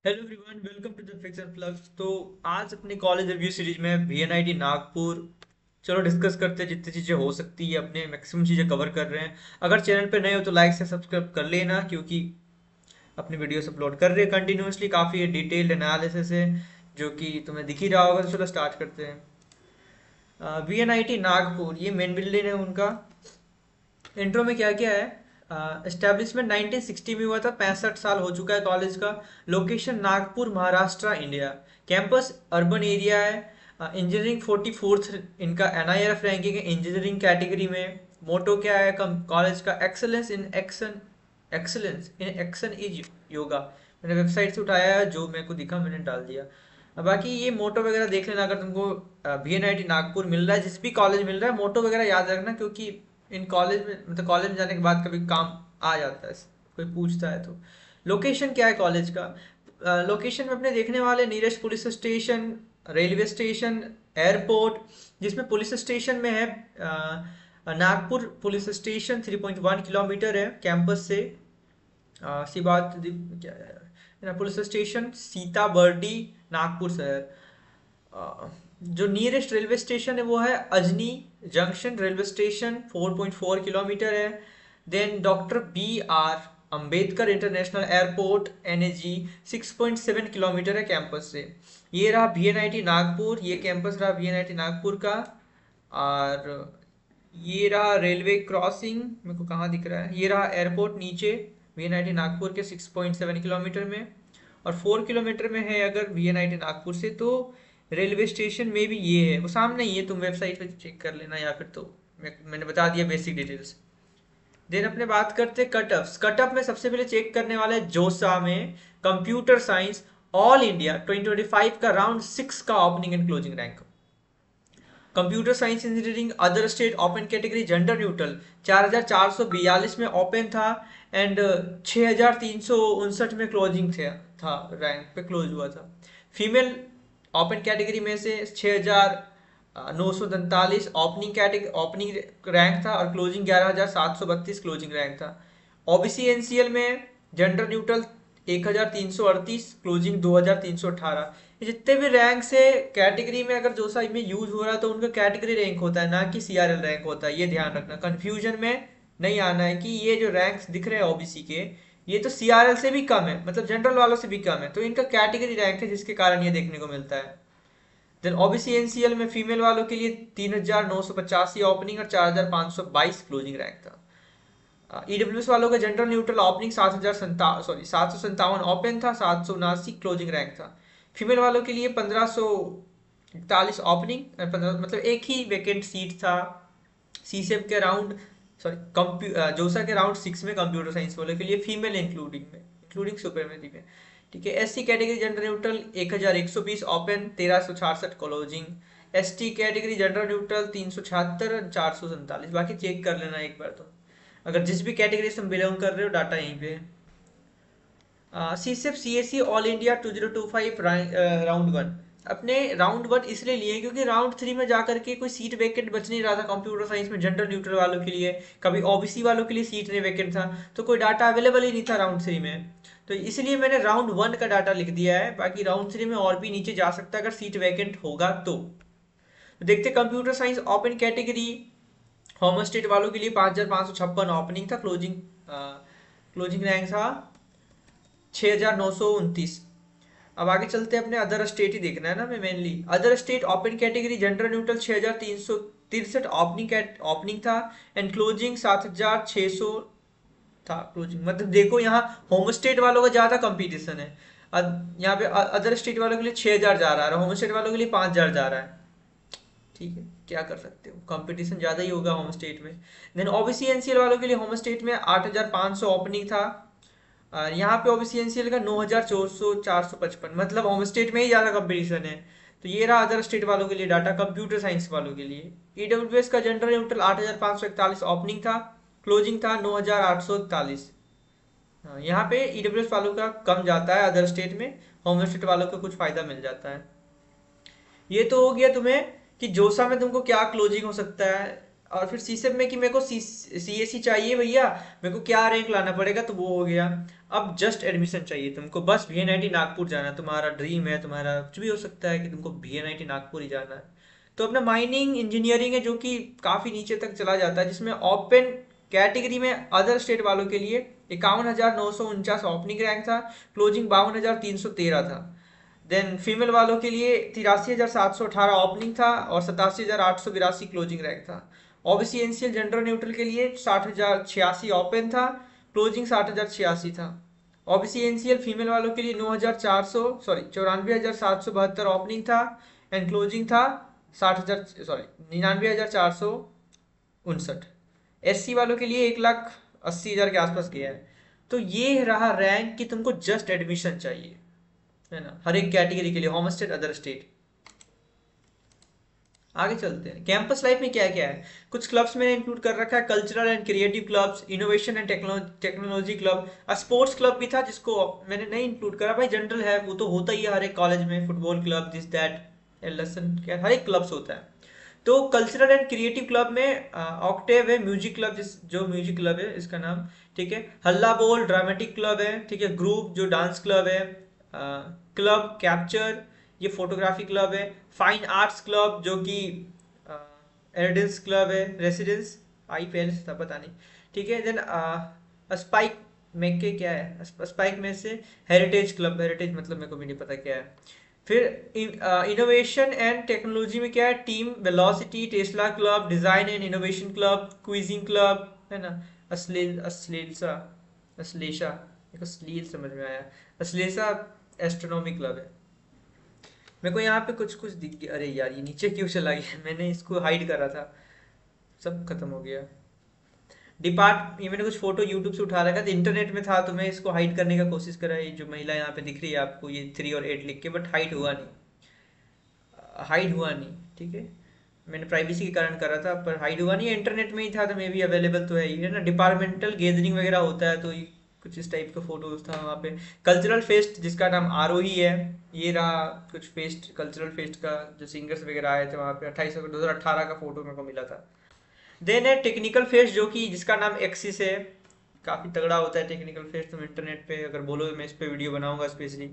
Hello everyone, welcome to the Fix and Flux. तो आज अपने कॉलेज रिव्यू सीरीज में वीएनआईटी नागपुर चलो डिस्कस करते हैं। जितनी चीज़ें हो सकती है अपने मैक्सिमम चीज़ें कवर कर रहे हैं। अगर चैनल पे नए हो तो लाइक से सब्सक्राइब कर लेना, क्योंकि अपनी वीडियोस अपलोड कर रहे हैं कंटिन्यूसली। काफ़ी डिटेल्ड एनालिसिस है जो कि तुम्हें दिख ही रहा होगा। तो चलो स्टार्ट करते हैं। वीएनआईटी नागपुर ये मेन बिल्डिंग है उनका। इंट्रो में क्या क्या है? एस्टेब्लिशमेंट 1960 में हुआ था, 65 साल हो चुका है कॉलेज का। Location Nagpur, Maharashtra, India. Campus urban area है। इंजीनियरिंग 44th इनका एनआईआरएफ रैंकिंग है इंजीनियरिंग कैटेगरी में। मोटो क्या है कॉलेज का? Excellence in action, excellence in action is yoga. मैंने वेबसाइट से उठाया है, जो मेरे को दिखा मैंने डाल दिया। बाकी ये मोटो वगैरह देख लेना अगर तुमको वीएनआईटी नागपुर मिल रहा है, जिस भी कॉलेज मिल रहा है मोटो वगैरह याद रखना, क्योंकि इन कॉलेज में मतलब कॉलेज में जाने के बाद कभी काम आ जाता है, कोई पूछता है तो। लोकेशन क्या है कॉलेज का? लोकेशन में अपने देखने वाले Neeraj police station, railway station, airport. जिसमें पुलिस स्टेशन में है नागपुर पुलिस स्टेशन 3.1 किलोमीटर है कैंपस से। सी बात क्या है, पुलिस स्टेशन सीताबर्डी, नागपुर शहर। जो नियरेस्ट रेलवे स्टेशन है वो है Ajni junction railway station, 4.4 kilometre है। Then doctor B R Ambedkar international airport NAG, 6.7 kilometre है कैंपस से। ये रहा वीएनआईटी नागपुर, ये कैंपस रहा वीएनआईटी नागपुर का। और ये रहा रेलवे क्रॉसिंग, मेरे को कहाँ दिख रहा है, ये रहा एयरपोर्ट नीचे वीएनआईटी नागपुर के 6.7 किलोमीटर में। और 4 किलोमीटर में है अगर वीएनआईटी नागपुर से तो रेलवे स्टेशन में भी ये है, वो सामने ही है, तुम वेबसाइट पे चेक कर लेना, या फिर तो मैंने बता दिया बेसिक डिटेल्स। देन अपने बात करते हैं कटअप्स। कटअप में सबसे पहले चेक करने वाले जोसा में कंप्यूटर साइंस ऑल इंडिया 2025 का राउंड 6 का opening and closing rank. Computer science engineering other state open category gender neutral 4442 में ओपन था। एंड 6359 में क्लोजिंग था रैंक पे क्लोज हुआ था। फीमेल ओपन कैटेगरी में से 6943 ओपनिंग कैटेगरी ओपनिंग रैंक था, और क्लोजिंग 11732 क्लोजिंग रैंक था। ओबीसी एनसीएल में जेंडर न्यूट्रल 1338, क्लोजिंग 2318। ये जितने भी रैंक से कैटेगरी में अगर जो सा में यूज हो रहा है तो उनका कैटेगरी रैंक होता है, ना कि सीआरएल रैंक होता है। ये ध्यान रखना, कंफ्यूजन में नहीं आना है कि ये जो रैंक्स दिख रहे हैं ओबीसी के, ये तो सीआरएल से भी कम है, मतलब जनरल वालों से भी कम है, तो इनका कैटेगरी रैंक है जिसके कारण ये देखने को मिलता है। देन ओबीसी एनसीएल में फीमेल वालों के लिए 3985 ओपनिंग और 4522 क्लोजिंग रैंक था। ईडब्ल्यूएस वालों का जनरल न्यूट्रल ओपनिंग 7,757 ओपन था, 779 क्लोजिंग रैंक था। फीमेल वालों के लिए 1541 ओपनिंग, मतलब एक ही वैकेंट सीट था। सीसेप के राउंड, सॉरी जोसा के राउंड 6 में कंप्यूटर साइंस वालों के लिए फीमेल इंक्लूडिंग सुपरमेरी में। ठीक है। SC category general neutral 1120 open, 1366 closing. ST category general neutral 376, 447। बाकी चेक कर लेना एक बार तो, अगर जिस भी कैटेगरी से तुम बिलोंग कर रहे हो डाटा यहीं पे। सीसेप CSC all India 2025 round one. अपने राउंड वन इसलिए लिए क्योंकि राउंड थ्री में जाकर के कोई सीट वैकेंट बच नहीं रहा था कंप्यूटर साइंस में जनरल न्यूट्रल वालों के लिए, कभी ओबीसी वालों के लिए सीट नहीं वैकेंट था, तो कोई डाटा अवेलेबल ही नहीं था राउंड थ्री में। तो इसलिए मैंने राउंड वन का डाटा लिख दिया है, बाकी राउंड थ्री में और भी नीचे जा सकता है अगर सीट वैकेंट होगा तो देखते computer science open category home state वालों के लिए 5556 ओपनिंग था, क्लोजिंग रैंक था 6929। अब आगे चलते हैं, अपने अदर स्टेट ही देखना है ना हमें mainly. Other state open category general neutral 6363 opening था, एंड क्लोजिंग 7600 था क्लोजिंग। मतलब देखो यहाँ होम स्टेट वालों का ज्यादा कंपटीशन है। यहाँ पे अदर स्टेट वालों के लिए 6000 जा रहा है, होम स्टेट वालों के लिए 5000 जा रहा है। ठीक है, क्या कर सकते हो, कंपटीशन ज्यादा ही होगा होम स्टेट में। देन ओबीसी एनसीएल वालों के लिए होम स्टेट में 8500 ओपनिंग था, और यहाँ पे ओबीसी एनसीएल का 9455, मतलब होम स्टेट में ही ज्यादा कंपटीशन है। तो ये रहा अदर स्टेट वालों के लिए डाटा कंप्यूटर साइंस वालों के लिए। ईडब्ल्यूएस का जनरल न्यूट्रल 8541 ओपनिंग था, क्लोजिंग था 9841। हाँ, यहाँ पे ईडब्ल्यूएस वालों का कम जाता है, अदर स्टेट में होम स्टेट वालों को कुछ फायदा मिल जाता है। ये तो हो गया तुम्हें कि जोसा में तुमको क्या क्लोजिंग हो सकता है, और फिर सीसेप में कि मेरे को सीएससी चाहिए भैया, मेरे को क्या रैंक लाना पड़ेगा, तो वो हो गया। अब जस्ट एडमिशन चाहिए तुमको, बस वीएनआईटी नागपुर जाना है, तुम्हारा ड्रीम है, तुम्हारा कुछ भी हो सकता है कि तुमको वीएनआईटी नागपुर ही जाना है। तो अपना माइनिंग इंजीनियरिंग है जो कि काफ़ी नीचे तक चला जाता है, जिसमें ओपन कैटेगरी में अदर स्टेट वालों के लिए 51,949 ओपनिंग रैंक था, क्लोजिंग 52,313 था। देन फीमेल वालों के लिए 83,718 ओपनिंग था और 87,882 क्लोजिंग रैंक था। ओबीसी एनसीएल जनरल न्यूट्रल के लिए 60,086 ओपन था, क्लोजिंग 60,086 था। ओबीसी एनसीएल फीमेल वालों के लिए 9,400 सॉरी 94,772 ओपनिंग था एंड क्लोजिंग था 60,000 सॉरी 99,459। एससी वालों के लिए 1,80,000 के आसपास गया है। तो ये रहा रैंक कि तुमको जस्ट एडमिशन चाहिए, है ना, हर एक कैटेगरी के लिए, होम स्टेट अदर स्टेट। आगे चलते हैं, कैंपस लाइफ में क्या क्या है। कुछ क्लब्स मैंने इंक्लूड कर रखा है, cultural and creative clubs, innovation and technology club, sports club भी था जिसको मैंने नहीं इंक्लूड करा, भाई जनरल है, वो तो होता ही है हर एक कॉलेज में, football club this that lesson क्या, हर एक क्लब्स होता है। तो कल्चरल एंड क्रिएटिव क्लब में ऑक्टेव है, म्यूजिक क्लब जिस जो म्यूजिक क्लब है इसका नाम, ठीक है, हल्ला बोल ड्रामेटिक क्लब है, ठीक है, ग्रुप जो डांस क्लब है, क्लब कैप्चर ये फोटोग्राफी क्लब है, फाइन आर्ट्स क्लब जो कि एरेडेंस क्लब है, रेसिडेंस आई पहले से था पता नहीं, ठीक है। देन स्पाइक में के क्या है, स्पाइक में से हेरिटेज क्लब, हेरिटेज मतलब मेरे को भी नहीं पता क्या है। फिर इनोवेशन एंड टेक्नोलॉजी में क्या है, team velocity, Tesla club, design and innovation club, quizzing club, है ना, अश्लीलसा अश्लेषा, मेरे को अश्लील समझ में आया, अश्लेषा एस्ट्रोनॉमी क्लब है। मेरे को यहाँ पे कुछ कुछ दिख गया, अरे यार ये नीचे क्यों चला गया, मैंने इसको हाइड करा था, सब खत्म हो गया। डिपार्ट ये मैंने कुछ फोटो यूट्यूब से उठा रखा था, इंटरनेट में था, तो मैं इसको हाइड करने का कोशिश करा, ये जो महिला यहाँ पे दिख रही है आपको, ये 3 और 8 लिख के, बट हाइड हुआ नहीं, हाइड हुआ नहीं, ठीक है। मैंने प्राइवेसी के कारण करा था पर हाइड हुआ नहीं, इंटरनेट में ही था तो मे भी अवेलेबल तो है ही, है ना। डिपार्टमेंटल गैदरिंग वगैरह होता है तो ये कुछ इस टाइप का फोटो था वहाँ पे। कल्चरल फेस्ट जिसका नाम आरोही है, ये रहा कुछ फेस्ट, कल्चरल फेस्ट का जो सिंगर्स वगैरह आए थे वहाँ पे, 28 अगस्त 2018 का फोटो मेरे को मिला था। देन है टेक्निकल फेस्ट जो कि जिसका नाम एक्सिस है, काफ़ी तगड़ा होता है टेक्निकल फेस्ट, तुम इंटरनेट पे अगर बोलो मैं इस पे वीडियो बनाऊंगा स्पेशली।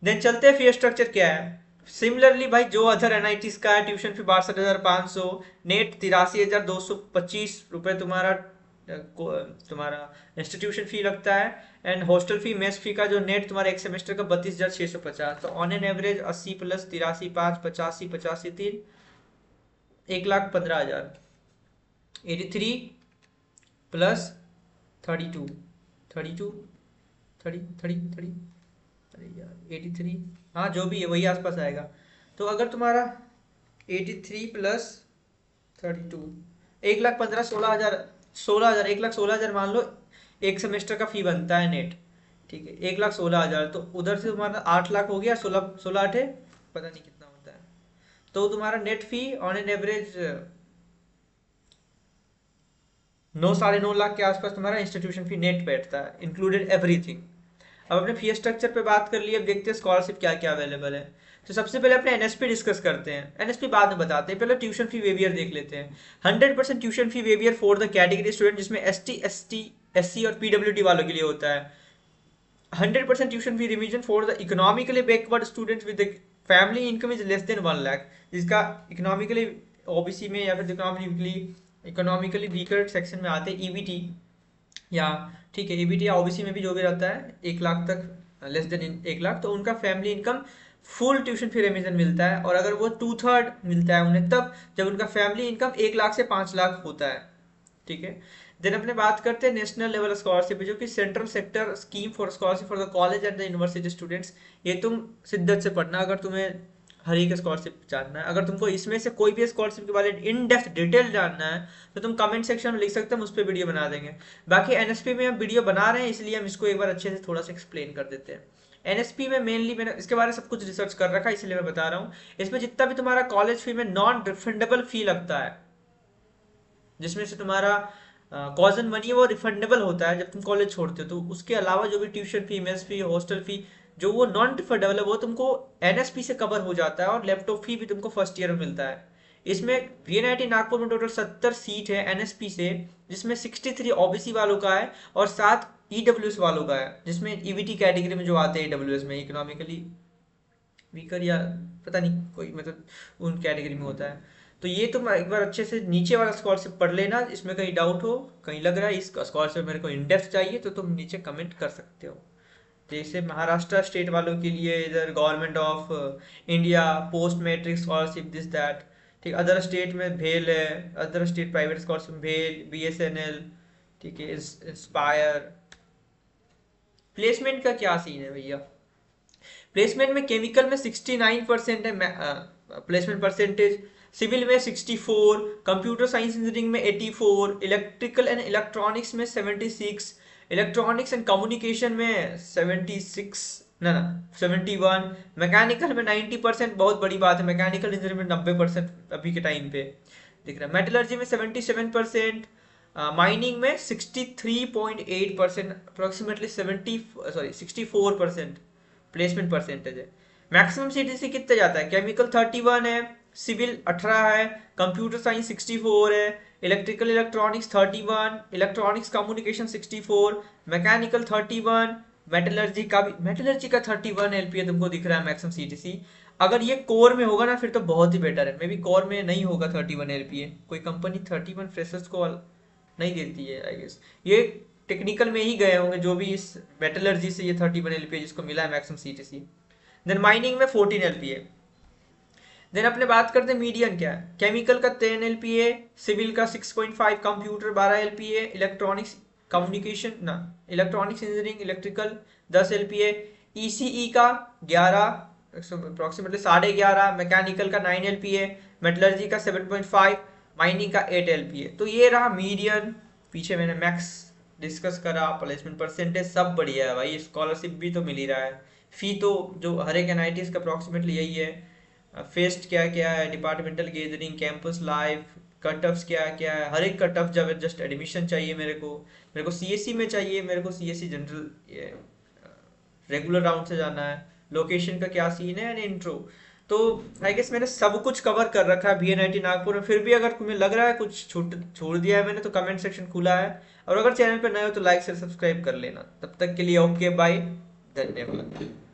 देन चलते हैं फीस स्ट्रक्चर क्या है। सिमिलरली भाई जो अदर एनआईटीज का है, ट्यूशन फी 62,500, नेट 83,225 रुपये तुम्हारा तुम्हारा इंस्टीट्यूशन फी लगता है, एंड हॉस्टल फी मेस फी का जो नेट तुम्हारा एक सेमेस्टर का 32,650, तो on an average 80 plus 83,500 85 85 3 1,15,000, 83 plus 32 32 30 30 30, अरे यार 83, हाँ जो भी है वही आसपास आएगा। तो अगर तुम्हारा 83 प्लस 32, 1,15,000 16,000 16,000 1,16,000 मान लो, एक सेमेस्टर का फी बनता है नेट, ठीक है, 1,16,000, तो उधर से तुम्हारा 8 लाख हो गया, 16 16 8 पता नहीं कितना होता है। तो तुम्हारा net fee on an average 9 साढ़े 9 लाख के आसपास तुम्हारा इंस्टीट्यूशन फी नेट बैठता है, इंक्लूडेड एवरीथिंग। अब अपने फी स्ट्रक्चर पे बात कर लिए, अब देखते हैं स्कॉलरशिप क्या क्या अवेलेबल है। तो सबसे पहले अपने एनएसपी डिस्कस करते हैं, एनएसपी बाद में बताते हैं, पहले ट्यूशन फी वेवियर देख लेते हैं। 100% tuition fee waiver for the category student, जिसमें ST ST SC और PWD वालों के लिए होता है। 100% tuition fee revision for the economically backward students with family income is less than 1 lakh, जिसका इकोनॉमिकली ओबीसी में या फिर इकोनॉमिकली वीकर सेक्शन में आते हैं, ईबीटी या ठीक है ईबीटी या ओबीसी में भी जो भी रहता है 1 लाख तक, लेस देन 1 लाख, तो उनका family income full tuition fee revision मिलता है। और अगर वो 2/3 मिलता है उन्हें तब जब उनका फैमिली इनकम 1 लाख से 5 लाख होता है, ठीक है। देन अपने बात करते हैं नेशनल लेवल स्कॉलरशिप, जो कि central sector scheme for scholarship for the college and the university students. ये तुम शिद्दत से पढ़ना अगर तुम्हें हर एक स्कॉलरशिप जानना है। अगर तुमको इसमें से कोई भी स्कॉलरशिप के बारे में इन डेप्थ डिटेल जानना है तो तुम कमेंट सेक्शन में लिख सकते हैं, हम उस पर वीडियो बना देंगे। बाकी एनएसपी में हम वीडियो बना रहे हैं इसलिए हम इसको एक बार अच्छे से थोड़ा सा एक्सप्लेन कर देते हैं। एनएसपी में मेनली मैंने इसके बारे में सब कुछ रिसर्च कर रखा है इसलिए मैं बता रहा हूँ। इसमें जितना भी तुम्हारा कॉलेज फी में नॉन रिफंडेबल फी लगता है, जिसमें से तुम्हारा कॉजन मनी वो रिफंडेबल होता है जब तुम कॉलेज छोड़ते हो, तो उसके अलावा जो भी ट्यूशन फी मेस फी हॉस्टल फी जो वो नॉन रिफंडेबल है वो तुमको एनएसपी से कवर हो जाता है, और लैपटॉप फी भी तुमको फर्स्ट ईयर में मिलता है। इसमें वीएनआईटी नागपुर में टोटल 70 सीट है एनएसपी से, जिसमें 63 ओबीसी वालों का है और 7 ईडब्ल्यूएस वालों का है, जिसमें ईबीटी कैटेगरी में जो आते हैं ईडब्ल्यूएस में, इकोनॉमिकली वीकर या पता नहीं कोई मतलब उन कैटेगरी में होता है। तो ये तुम एक बार अच्छे से नीचे वाला स्कॉलरशिप पढ़ लेना, इसमें कहीं डाउट हो, कहीं लग रहा है इस स्कॉलरशिप मेरे को इन डेप्थ चाहिए, तो तुम नीचे कमेंट कर सकते हो। जैसे महाराष्ट्र स्टेट वालों के लिए इधर government of India post matric scholarship this that, ठीक। अदर स्टेट में भेल है, अदर स्टेट प्राइवेट स्कॉलरशिप भेल, बीएसएनएल, ठीक है, इंस्पायर। प्लेसमेंट का क्या सीन है भैया? प्लेसमेंट में केमिकल में 69% है प्लेसमेंट परसेंटेज, सिविल में 64, कंप्यूटर साइंस इंजीनियरिंग में 84, इलेक्ट्रिकल एंड इलेक्ट्रॉनिक्स में 76, इलेक्ट्रॉनिक्स एंड कम्युनिकेशन में 76, ना ना 71, मैकेनिकल में 90%, बहुत बड़ी बात है, मैकेनिकल इंजीनियरिंग में 90% अभी के टाइम पे दिख रहा है, मेटलर्जी में 77%, माइनिंग में 63.8%, अप्रोक्सीमेटली 64% प्लेसमेंट परसेंटेज है। मैक्सिमम सीटीसी कितने जाता है? केमिकल 31 है, सिविल 18 है, कंप्यूटर साइंस 64 है, electrical electronics 31, electronics communication 64, mechanical 31, metallurgy का 31 एलपीए तुमको दिख रहा है मैक्सिमम सीटीसी। अगर ये कोर में होगा ना फिर तो बहुत ही बेटर है, मे बी कोर में नहीं होगा 31 एलपीए, कोई कंपनी 31 फ्रेशर्स को नहीं देती है आई गेस। ये टेक्निकल में ही गए होंगे जो भी इस मेटलर्जी से ये 31 एलपीए जिसको मिला है मैक्सिमम सीटीसी। देन माइनिंग में 14 एलपीए। देन अपने बात करते हैं मीडियन क्या है। केमिकल का 10 एलपीए, सिविल का 6.5, कंप्यूटर 12 एलपीए, इलेक्ट्रॉनिक्स कम्युनिकेशन ना electronics engineering electrical 10 LPA, ECE का 11, अप्रोक्सीमेटली 11.5, मैकेनिकल का 9 एलपीए, मेटलर्जी का 7.5, माइनिंग का 8 एलपीए। तो ये रहा मीडियन। पीछे मैंने मैक्स डिस्कस करा, प्लेसमेंट परसेंटेज सब बढ़िया है भाई, स्कॉलरशिप भी तो मिल ही रहा है, फी तो जो हर एक एनआईटीज का अप्रोक्सीमेटली यही है। फेस्ट क्या क्या है, departmental gathering, campus live, cut offs क्या क्या है, हर एक कट ऑफ जब जस्ट एडमिशन चाहिए मेरे को सीएससी में चाहिए, मेरे को सीएससी जनरल रेगुलर राउंड से जाना है, लोकेशन का क्या सीन है एंड इंट्रो। तो आई गेस मैंने सब कुछ कवर कर रखा है वीएनआईटी नागपुर में। फिर भी अगर तुम्हें लग रहा है कुछ छोड़ दिया है मैंने तो कमेंट सेक्शन खुला है, और अगर चैनल पर नए हो तो लाइक से सब्सक्राइब कर लेना। तब तक के लिए ओके बाय, धन्यवाद।